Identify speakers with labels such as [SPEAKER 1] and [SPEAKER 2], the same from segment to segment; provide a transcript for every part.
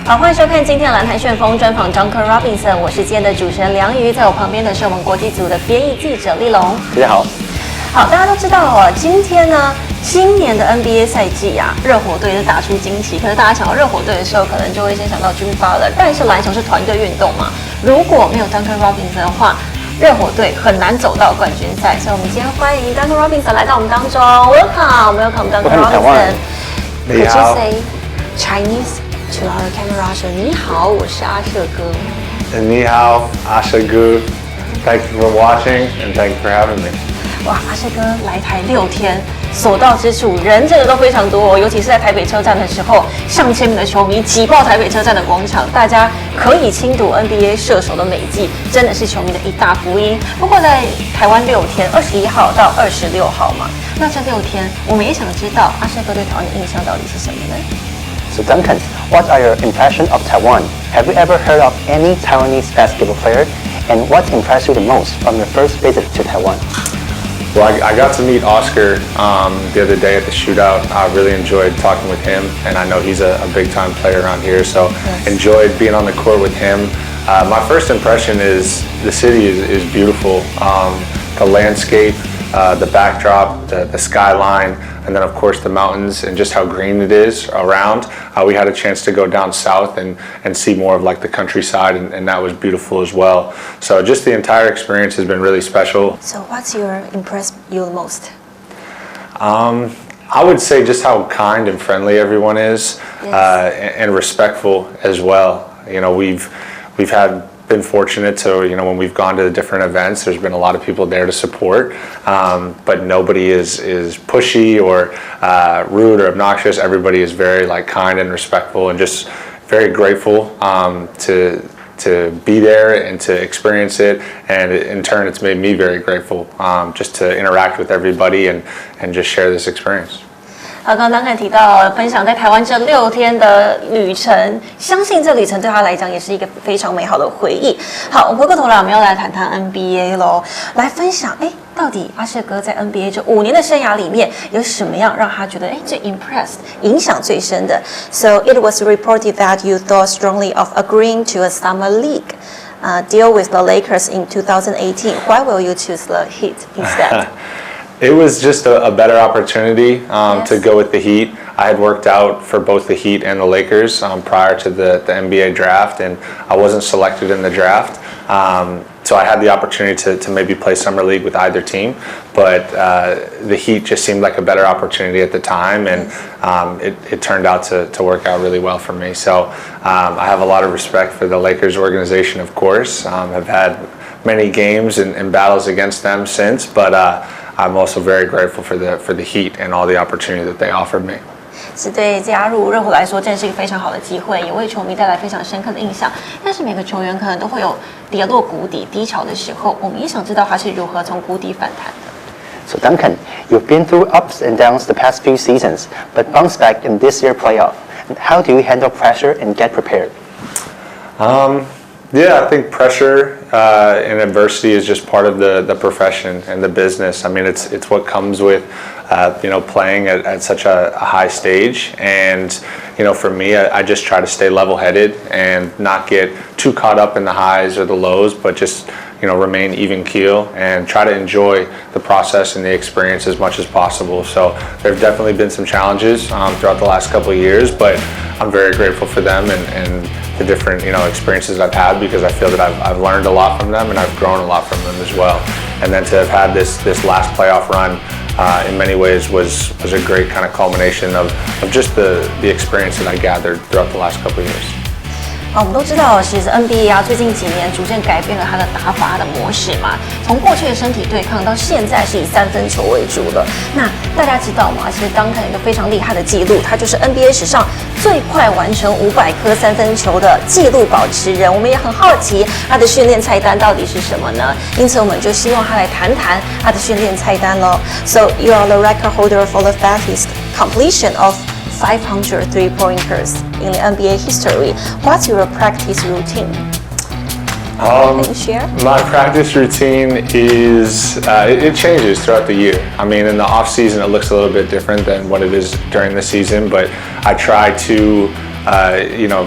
[SPEAKER 1] 好，欢迎收看今天的篮坛旋风专访 Duncan Robinson， 我是今天的主持人梁瑜，在我旁边的是我们国际组的编译记者立龙。
[SPEAKER 2] 大家好。
[SPEAKER 1] 好，大家都知道哦，今天呢，今年的 NBA 赛季啊，热火队是打出惊奇。可是大家想到热火队的时候，可能就会先想到军巴了。但是篮球是团队运动嘛，如果没有 Duncan Robinson 的话，热火队很难走到冠军赛。所以我们今天欢迎 Duncan Robinson 来到我们当中。Welcome Duncan Robinson。
[SPEAKER 2] 你好。
[SPEAKER 1] Could you say Chinese to our camera 说你好，我是阿舍哥。
[SPEAKER 2] 你好，阿舍哥。Thank you for watching and thank you for having me.
[SPEAKER 1] 哇，阿舍哥来台6天，所到之处人真的都非常多哦，尤其是在台北车站的时候，上千名的球迷挤爆台北车站的广场，大家可以亲睹 NBA 射手的美技，真的是球迷的一大福音。不过在台湾6天，21号到26号嘛，那这6天，我们也想知道阿舍哥对台湾的印象到底是什么呢？
[SPEAKER 3] So Duncan, what are your impressions of Taiwan? Have you ever heard of any Taiwanese basketball player? And what impressed you the most from your first visit to Taiwan?
[SPEAKER 2] Well, I got to meet Oscar the other day at the shootout. I really enjoyed talking with him, and I know he's a big-time player around here, so enjoyed being on the court with him. My first impression is the city is beautiful. The landscape, the backdrop, the skyline, and then of course the mountains and just how green it is around. We had a chance to go down south and see more of like the countryside, and that was beautiful as well. So just the entire experience has been really special.
[SPEAKER 1] So what's impressed you the most?
[SPEAKER 2] I would say just how kind and friendly everyone is, and respectful as well. You know, we've been fortunate to, you know, when we've gone to the different events, there's been a lot of people there to support, but nobody is pushy or rude or obnoxious. Everybody is very like kind and respectful, and just very grateful to be there and to experience it, and in turn it's made me very grateful just to interact with everybody and just share this experience.
[SPEAKER 1] 好，刚刚提到分享在台湾这6天的旅程，相信这旅程对他来讲也是一个非常美好的回忆。好，我们回过头来，我们要来谈谈 NBA 咯，来分享，到底阿舍哥在 NBA 这5年的生涯里面有什么样让他觉得最 impressed、影响最深的 ？So it was reported that you thought strongly of agreeing to a summer league deal with the Lakers in 2018. Why will you choose the Heat instead?
[SPEAKER 2] It was just a better opportunity to go with the Heat. I had worked out for both the Heat and the Lakers prior to the NBA draft, and I wasn't selected in the draft. So I had the opportunity to maybe play summer league with either team, but the Heat just seemed like a better opportunity at the time, and it turned out to work out really well for me. So I have a lot of respect for the Lakers organization, of course. I've had many games and battles against them since, but I'm also very grateful for the Heat and all the opportunity that they offered me.
[SPEAKER 1] 是对加入热火来说，真是一个非常好的机会，也为球迷带来非常深刻的印象。但是每个球员可能都会有跌落谷底、低潮的时候，我们也想知道他是如何从谷底反弹的。
[SPEAKER 3] So Duncan, you've been through ups and downs the past few seasons, but bounced back in this year's playoff. How do you handle pressure and get prepared?
[SPEAKER 2] Yeah, I think pressure and adversity is just part of the profession and the business. I mean, it's what comes with playing at such a high stage. And for me, I just try to stay level-headed and not get too caught up in the highs or the lows, but just remain even keel and try to enjoy the process and the experience as much as possible. So there have definitely been some challenges throughout the last couple of years, but I'm very grateful for them and the different experiences I've had, because I feel that I've learned a lot from them and I've grown a lot from them as well. And then to have had this last playoff run in many ways was a great kind of culmination of just the experience that I gathered throughout the last couple of years.
[SPEAKER 1] 我们都知道，其实 NBA 最近几年逐渐改变了他的打法的模式嘛，从过去的身体对抗到现在是以3分球为主了。那大家知道吗？其实Duncan有一个非常厉害的记录，他就是 NBA 史上最快完成500颗3分球的纪录保持人。我们也很好奇他的训练菜单到底是什么呢？因此我们就希望他来谈谈他的训练菜单咯。So you are the record holder for the fastest completion of 500 three-pointers in the NBA history. What's your practice routine? Can you share?
[SPEAKER 2] My practice routine is, it changes throughout the year. I mean, in the off season, it looks a little bit different than what it is during the season, but I try to,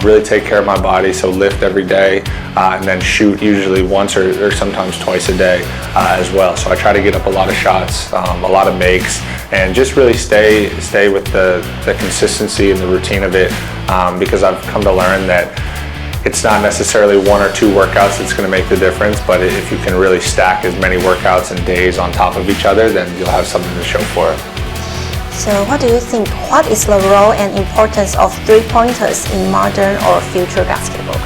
[SPEAKER 2] really take care of my body. So lift every day, and then shoot usually once or sometimes twice a day, as well. So I try to get up a lot of shots, a lot of makes, and just really stay with the consistency and the routine of it, because I've come to learn that it's not necessarily one or two workouts that's going to make the difference, but if you can really stack as many workouts and days on top of each other, then you'll have something to show for it.
[SPEAKER 1] So what do you think? What is the role and importance of three-pointers in modern or future basketball?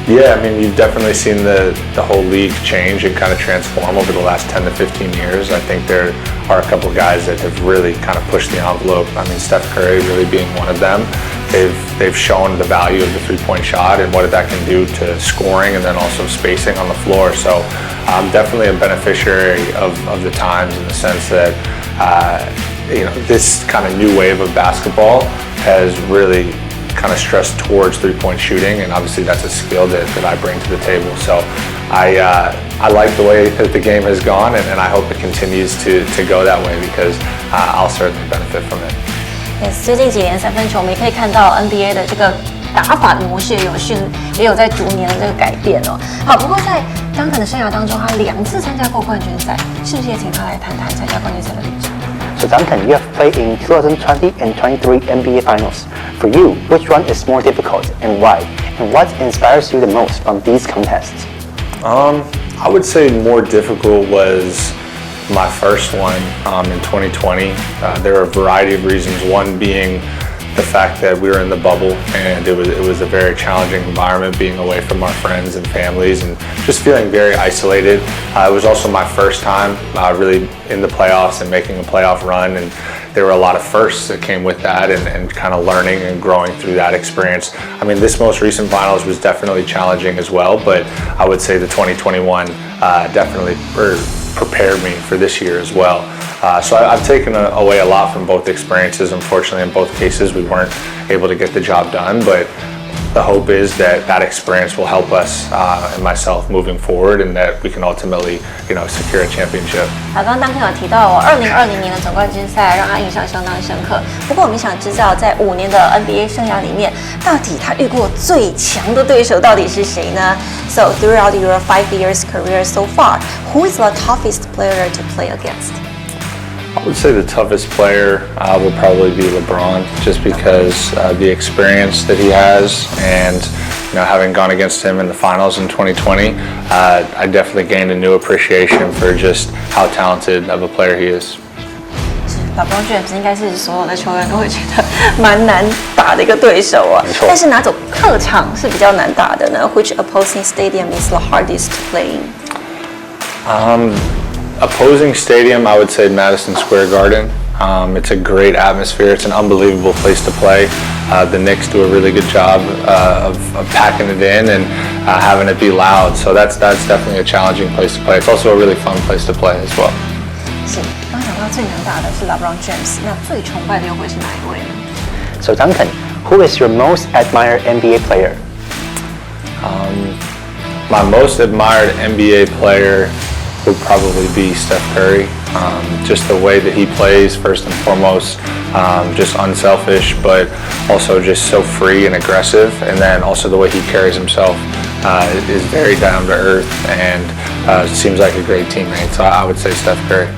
[SPEAKER 2] Yeah, I mean, you've definitely seen the whole league change and kind of transform over the last 10 to 15 years. I think there are a couple of guys that have really kind of pushed the envelope. I mean, Steph Curry really being one of them. They've shown the value of the three-point shot and what that can do to scoring and then also spacing on the floor. So I'm definitely a beneficiary of the times in the sense that, this kind of new wave of basketball has really kind of stressed towards three-point shooting, and obviously that's a skill that I bring to the table. So I like the way that the game has gone, and I hope it continues to go that way because I'll certainly benefit from it.
[SPEAKER 1] Yes, 最近几年三分球，我们也可以看到 NBA 的这个打法的模式也有在逐年的这个改变哦。好，不过在Duncan的生涯当中，他2次参加过冠军赛，是不是也请他来谈谈参加冠军赛的历程？
[SPEAKER 3] So Duncan, you have played in 2020 and 23 NBA Finals. For you, which one is more difficult and why? And what inspires you the most from these contests?
[SPEAKER 2] I would say more difficult was my first one in 2020. There are a variety of reasons. One being the fact that we were in the bubble and it was a very challenging environment, being away from our friends and families and just feeling very isolated. It was also my first time really in the playoffs and making a playoff run, and there were a lot of firsts that came with that and kind of learning and growing through that experience. I mean, this most recent finals was definitely challenging as well, but I would say the 2021 definitely prepared me for this year as well. So I've taken away a lot from both experiences. Unfortunately, in both cases, we weren't able to get the job done, but the hope is that that experience will help us and myself moving forward, and that we can ultimately, secure a championship.
[SPEAKER 1] 好，刚刚Duncan有提到2020年的总冠军赛让他印象相当深刻。不过我们想知道，在5年的 NBA 生涯里面，到底他遇过最强的对手到底是谁呢 ？So throughout your 5 years career so far, who is the toughest player to play against?
[SPEAKER 2] I would say the toughest player will probably be LeBron, just because the experience that he has, and having gone against him in the finals in 2020, I definitely gained a new appreciation for just how talented of a player he is.
[SPEAKER 1] LeBron James 应该是所有的球员都会觉得蛮难打的一个对手啊。但是哪种客场是比较难打的呢 ？Which opposing stadium is the hardest to play in?
[SPEAKER 2] Opposing stadium, I would say Madison Square Garden. It's a great atmosphere. It's an unbelievable place to play. The Knicks do a really good job of packing it in and having it be loud. So that's definitely a challenging place to play. It's also a really fun place to play as well.
[SPEAKER 1] 是，刚讲到最难打的是 LeBron James，那最崇拜的又会是哪一位呢
[SPEAKER 3] So Duncan, who is your most admired NBA player?
[SPEAKER 2] My most admired NBA player would probably be Steph Curry. Just the way that he plays, first and foremost, just unselfish, but also just so free and aggressive. And then also the way he carries himself is very down to earth and seems like a great teammate. So I would say Steph Curry.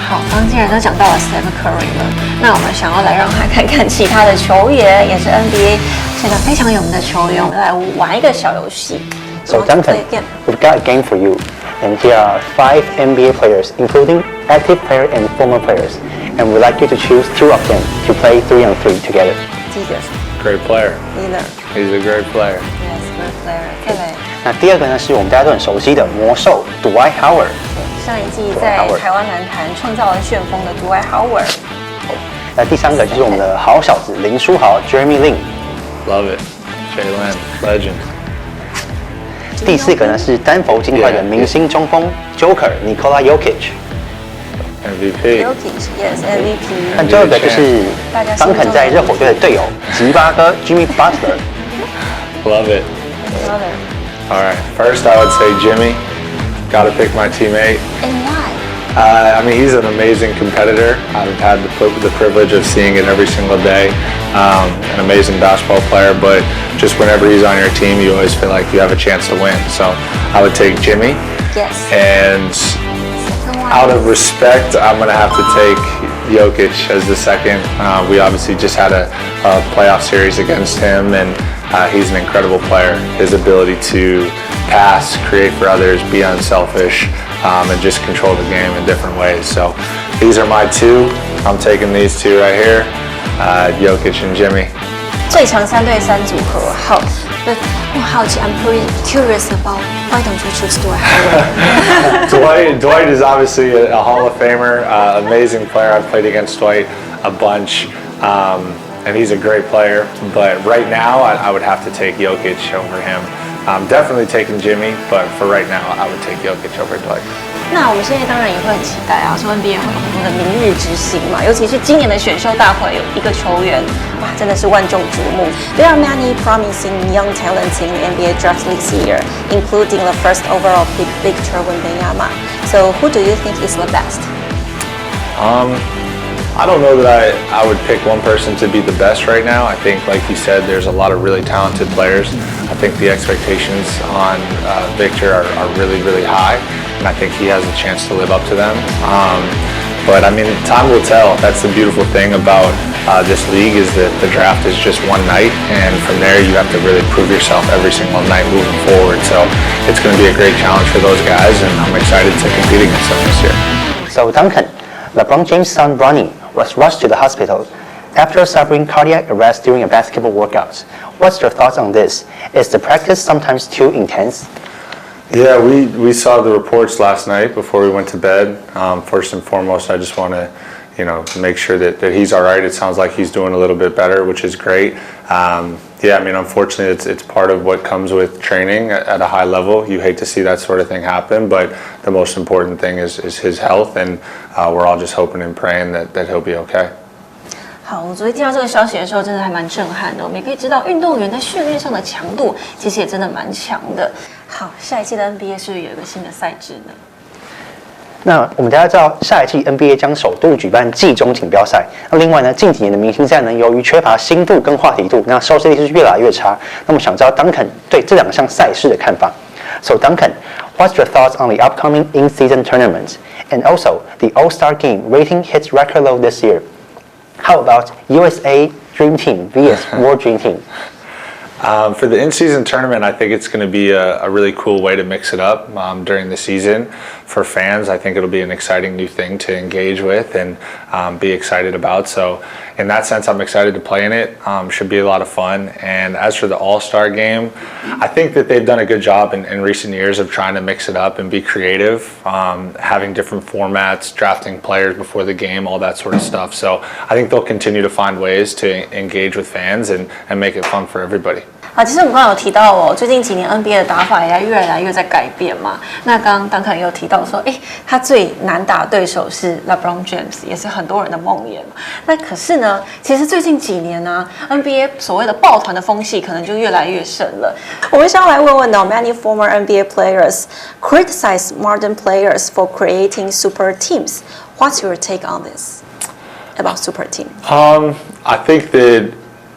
[SPEAKER 1] 好，刚刚既然都讲到了 Steph Curry 了，那我们想要来让他看看其他的球员，也是 NBA 现在非常有名的球员，我们来玩一个小游戏。
[SPEAKER 3] So Duncan, we've got a game for you. And here are 5 NBA players, including active players and former players. And we'd like you to choose 2 of them to play 3-on-3 together.
[SPEAKER 2] Great player.
[SPEAKER 1] Either.
[SPEAKER 2] He's a great player.
[SPEAKER 1] Yes, great player. 再来。
[SPEAKER 3] 那第二个呢，是我们大家都很熟悉的魔兽 Dwight Howard。
[SPEAKER 1] 上一季在台湾篮坛创造了旋风的 Dwight Howard。
[SPEAKER 3] 那第三个就是我们的好小子林书豪 Jeremy Lin。Love
[SPEAKER 2] it. Jalen, legend.
[SPEAKER 3] 第4个呢是丹佛金块的明星中锋 Joker Nikola Jokic。
[SPEAKER 2] MVP.
[SPEAKER 1] Jokic, yes, MVP.
[SPEAKER 3] 那最后一个就是Duncan在热火队的队友吉巴哥 Jimmy Butler.
[SPEAKER 2] Love it.
[SPEAKER 1] Love it.
[SPEAKER 2] All right. First, I would say Jimmy. Got to pick my teammate.
[SPEAKER 1] And why?
[SPEAKER 2] I mean, he's an amazing competitor. I've had the privilege of seeing it every single day. An amazing basketball player, but just whenever he's on your team, you always feel like you have a chance to win. So I would take Jimmy.
[SPEAKER 1] Yes.
[SPEAKER 2] And out of respect, I'm going to have to take Jokic as the second. We obviously just had a playoff series against him, and he's an incredible player. His ability to pass, create for others, be unselfish, and just control the game in different ways. So these are my two. I'm taking these two right here, Jokic and Jimmy.
[SPEAKER 1] 最强3对3组合，好。But 我好奇 I'm pretty curious about why don't you choose Dwight?
[SPEAKER 2] Dwight is obviously a Hall of Famer, amazing player. I've played against Dwight a bunch, and he's a great player. But right now, I would have to take Jokic over him. I'm definitely taking Jimmy, but for right now, I would take Jokic over Dwight.
[SPEAKER 1] 那我们现在当然也会很期待啊，说 NBA 会有很多的明日之星嘛，尤其是今年的选秀大会有一个球员，哇，真的是万众瞩目。There are many promising young talents in the NBA draft this year, including the first overall pick Victor Wembanyama. So who do you think is the best?
[SPEAKER 2] I don't know that I would pick one person to be the best right now. I think, like you said, there's a lot of really talented players. I think the expectations on Victor are really, really high, and I think he has a chance to live up to them. But I mean, time will tell. That's the beautiful thing about this league is that the draft is just one night, and from there you have to really prove yourself every single night moving forward. So it's going to be a great challenge for those guys, and I'm excited to compete against them this year.
[SPEAKER 3] So Duncan, LeBron James' son Bronny was rushed to the hospital after suffering cardiac arrest during a basketball workout. What's your thoughts on this? Is the practice sometimes too intense?
[SPEAKER 2] Yeah, we saw the reports last night before we went to bed. First and foremost, I just want to, make sure that he's all right. It sounds like he's doing a little bit better, which is great. Yeah, I mean, unfortunately, it's part of what comes with training at a high level. You hate to see that sort of thing happen, but the most important thing is his health, and we're all just hoping and praying that he'll be okay.
[SPEAKER 1] 好，我昨天听到这个消息的时候，真的还蛮震撼的。我们也可以知道，运动员在训练上的强度其实也真的蛮强的。好，下一季的 NBA 是不是有一个新的赛制呢？
[SPEAKER 3] 那我们大家知道，下一季 NBA 将首度举办季中锦标赛。那另外呢，近几年的明星赛呢，由于缺乏新度跟话题度，那收视率是越来越差。那么想知道 Duncan 对这两项赛事的看法。So Duncan, what's your thoughts on the upcoming in-season tournament? And also, the All-Star Game rating hits record low this year. How about USA Dream Team vs World Dream Team?
[SPEAKER 2] For the in-season tournament, I think it's going to be a really cool way to mix it up during the season. For fans, I think it'll be an exciting new thing to engage with and be excited about. So in that sense, I'm excited to play in it. Should be a lot of fun. And as for the All-Star Game, I think that they've done a good job in recent years of trying to mix it up and be creative, having different formats, drafting players before the game, all that sort of stuff. So I think they'll continue to find ways to engage with fans and make it fun for everybody.
[SPEAKER 1] 好，其实我们刚刚有提到哦，最近几年 NBA 的打法也越来越在改变嘛。那刚刚Duncan也有提到说，他最难打的对手是 LeBron James， 也是很多人的梦魇嘛。那可是呢，其实最近几年呢，NBA 所谓的抱团的风气可能就越来越盛了。我们想要来问问哦 ，many former NBA players criticize modern players for creating super teams. What's your take on this about super team?
[SPEAKER 2] I think that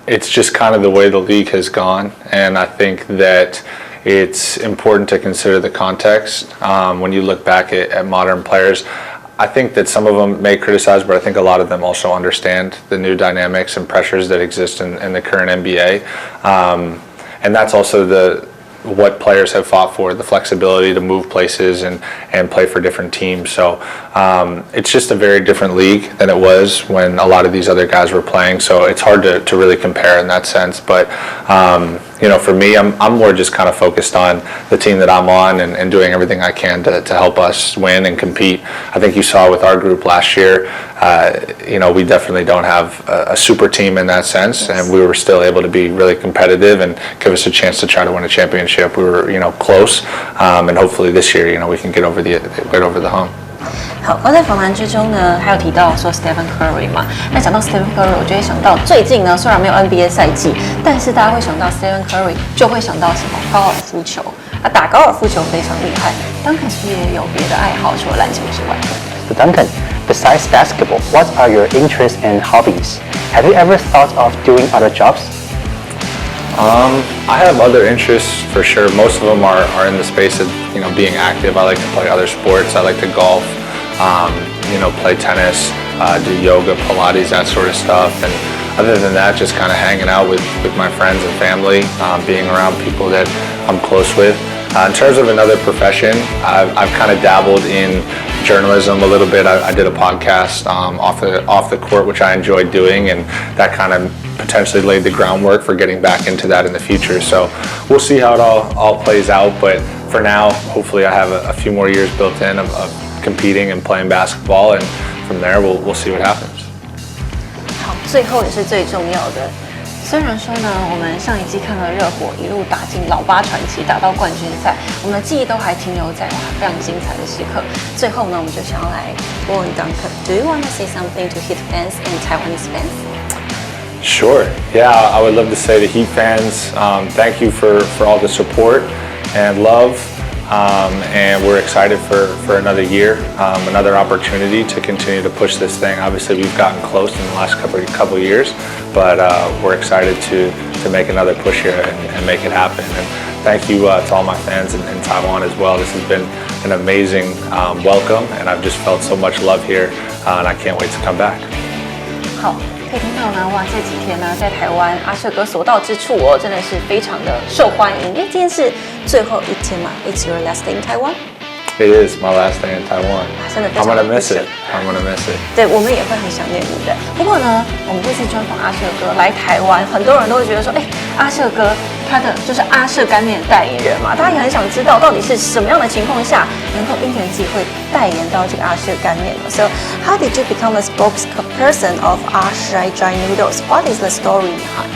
[SPEAKER 2] it's just kind of the way the league has gone, and I think that it's important to consider the context when you look back at modern players. I think that some of them may criticize, but I think a lot of them also understand the new dynamics and pressures that exist in the current NBA, and that's also what players have fought for, the flexibility to move places and play for different teams. So it's just a very different league than it was when a lot of these other guys were playing. So it's hard to really compare in that sense. But for me, I'm more just kind of focused on the team that I'm on and doing everything I can to help us win and compete. I think you saw with our group last year, we definitely don't have a super team in that sense, and we were still able to be really competitive and give us a chance to try to win a championship. We were, close, and hopefully this year, we can get over the hump.
[SPEAKER 1] 好，刚才访谈之中呢，还有提到说 Stephen Curry 嘛。那讲到 Stephen Curry， 我就会想到最近呢，虽然没有 NBA 赛季，但是大家会想到 Stephen Curry， 就会想到什么高尔夫球。打高尔夫球非常厉害。Duncan 是不是也有别的爱好，除了篮球之外？
[SPEAKER 3] So Duncan, besides basketball, what are your interests and hobbies? Have you ever thought of doing other jobs?
[SPEAKER 2] I have other interests for sure. Most of them are in the space of being active. I like to play other sports. I like to golf. Play tennis, do yoga, Pilates, that sort of stuff. And other than that, just kind of hanging out with my friends and family, being around people that I'm close with. In terms of another profession, I've kind of dabbled in journalism a little bit. I did a podcast off the court, which I enjoyed doing, and that kind of potentially laid the groundwork for getting back into that in the future. So we'll see how it all plays out. But for now, hopefully I have a few more years built in of competing and playing basketball, and from there we'll see what happens.
[SPEAKER 1] 好，最后也是最重要的。虽然说呢，我们上一季看了热火一路打进老八传奇，打到冠军赛，我们的记忆都还停留在非常精彩的时刻。最后呢，我们就想要来问 Duncan，Do you want to say something to Heat fans and Taiwanese fans?
[SPEAKER 2] Sure. Yeah, I would love to say to Heat fans, thank you for all the support and love. And we're excited for another year, another opportunity to continue to push this thing. Obviously, we've gotten close in the last couple of years, but we're excited to make another push here and make it happen. And thank you to all my fans in Taiwan as well. This has been an amazing welcome, and I've just felt so much love here, and I can't wait to come back.
[SPEAKER 1] 好。可以听到呢，哇，这几天呢，在台湾阿舍哥所到之处哦，真的是非常的受欢迎。因为今天是最后一天嘛 ，It's your last day in Taiwan.
[SPEAKER 2] It is my last day in Taiwan.
[SPEAKER 1] 真的非
[SPEAKER 2] I'm
[SPEAKER 1] 常
[SPEAKER 2] gonna miss it. I'm gonna miss it.
[SPEAKER 1] 对，我们也会很想念你的。不过呢，我们这次专访阿舍哥来台湾，很多人都会觉得说，阿舍哥他的就是阿舍干面的代言人嘛，大家也很想知道到底是什么样的情况下能够因缘际会代言到这个阿舍干面呢 ？So how did you become the spokesperson of 阿舍 dry noodles? What is the story behind?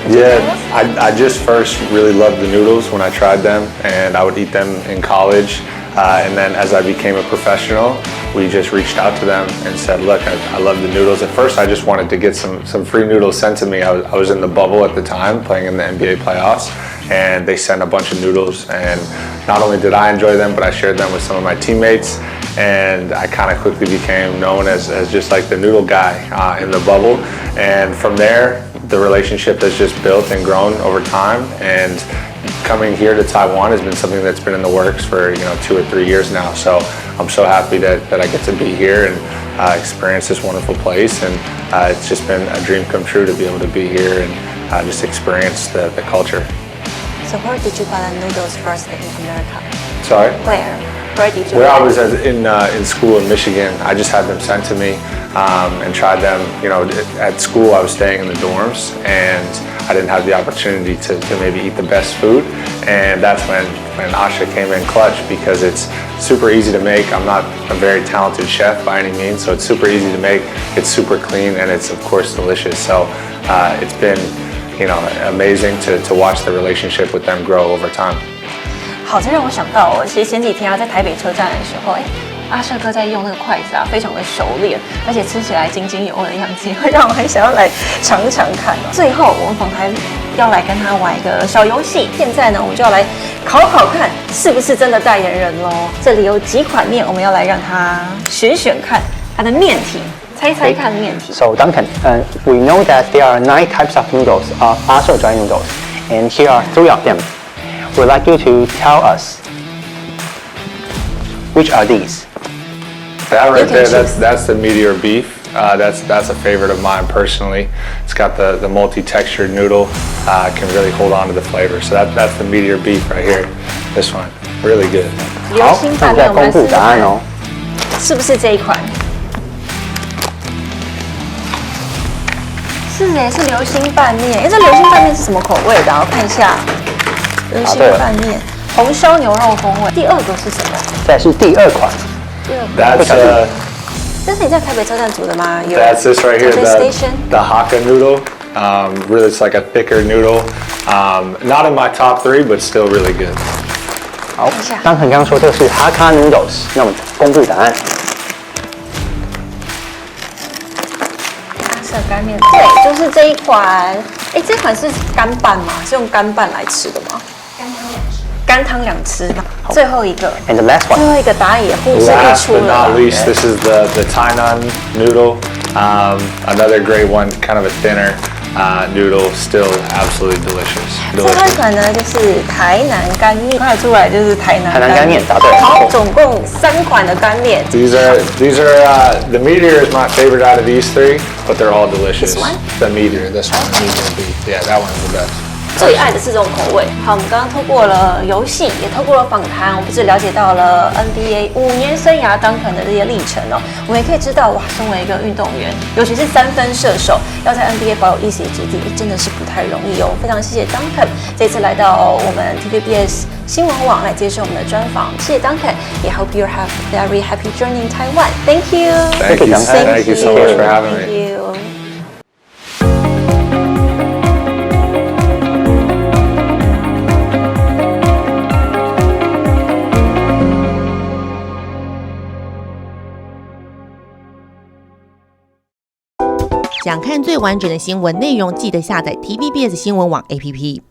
[SPEAKER 2] Yeah, I just first really loved the noodles when I tried them, and I would eat them in college. And then as I became a professional, we just reached out to them and said, look, I love the noodles. At first, I just wanted to get some free noodles sent to me. I was in the bubble at the time, playing in the NBA playoffs, and they sent a bunch of noodles. And not only did I enjoy them, but I shared them with some of my teammates. And I kind of quickly became known as just like the noodle guy in the bubble. And from there, the relationship has just built and grown over time. And coming here to Taiwan has been something that's been in the works for 2 or 3 years now. So I'm so happy that I get to be here and experience this wonderful place. And it's just been a dream come true to be able to be here and just experience the culture.
[SPEAKER 1] So where did you buy the noodles first in America?
[SPEAKER 2] Sorry?
[SPEAKER 1] Where did you?
[SPEAKER 2] Where I was in school in Michigan, I just had them sent to me and tried them. At school I was staying in the dorms, and I didn't have the opportunity to maybe eat the best food. And that's when Asha came in clutch, because it's super easy to make. I'm not a very talented chef by any means, so it's super easy to make. It's super clean, and it's of course delicious. So it's been amazing to watch the relationship with them grow over time.
[SPEAKER 1] 好，这让我想到其实前几天在台北车站的时候，阿舍哥在用那个筷子非常的熟练，而且吃起来津津有味的样子，会让我很想要来尝尝看。最后，我们访谈要来跟他玩一个小游戏。现在呢，我们就要来考看是不是真的代言人喽。这里有几款面，我们要来让他选看它的面体。猜看面体。
[SPEAKER 3] So Duncan, we know that there are 9 types of noodles of Asha dry noodles, and here are 3 of them. We'd like you to tell us which are these.
[SPEAKER 2] That right there, that's the meteor beef. That's a favorite of mine personally. It's got the multi-textured noodle. Can really hold on to the flavor. So that's the meteor beef right here. This one, really good.
[SPEAKER 1] 流心拌面，我们来试试看
[SPEAKER 3] 哦，
[SPEAKER 1] 是不是这一款？是是流心拌面。这流心拌面是什么口味的？我看一下。流心拌面，红烧牛肉风味。第2个是什么？
[SPEAKER 3] 再是第2款。
[SPEAKER 1] 这是你在台北车站煮的吗？
[SPEAKER 2] That's this right here, the Hakka noodle. Really, it's like a thicker noodle. Not in my top 3, but still really good.
[SPEAKER 1] 这是你在台北车站煮的吗？有 Train Station。
[SPEAKER 2] That's this right here, the Hakka noodle. Really, it's like a thicker noodle. Not in my top 3, but still really good.
[SPEAKER 1] 好，
[SPEAKER 3] 好
[SPEAKER 1] 看一下，
[SPEAKER 3] 刚刚说这个是哈卡 noodles， 那我们公布答案。
[SPEAKER 1] 色干面，对，就是这一款。哎，这款是干拌吗？是用干拌来吃的吗？干汤两吃。最后一个
[SPEAKER 3] ，and the last
[SPEAKER 1] 最
[SPEAKER 3] one，
[SPEAKER 1] 后一个答案也互是一
[SPEAKER 2] Last
[SPEAKER 1] 出
[SPEAKER 2] but
[SPEAKER 1] 了。
[SPEAKER 2] not least, this is the Tainan noodle. Another great one, kind of a thinner noodle, still absolutely delicious.
[SPEAKER 1] 最后一款呢，就是台南干面，看得出来就是台南
[SPEAKER 3] 干面，答对。
[SPEAKER 1] 好，总共3款的干面。
[SPEAKER 2] These are the meteor is my favorite out of these 3, but they're all delicious.
[SPEAKER 1] This one?
[SPEAKER 2] The meteor, this one, meteor beef. Yeah, that one's the best.
[SPEAKER 1] 最爱的是这种口味。好，我们刚刚透过了游戏，也透过了访谈，我们不止了解到了 NBA 5年生涯Duncan的这些历程哦，我们也可以知道，哇，身为一个运动员，尤其是3分射手，要在 NBA 保有一席之地，真的是不太容易哦。非常谢谢 Duncan 这次来到我们 TVBS 新闻网来接受我们的专访，谢谢 Duncan， 也 hope you have a very happy journey in Taiwan. Thank you.
[SPEAKER 2] Thank you, thank you so much for having
[SPEAKER 1] Thank
[SPEAKER 2] me.
[SPEAKER 1] you.
[SPEAKER 4] 想看最完整的新闻内容，记得下载 TVBS 新闻网 APP。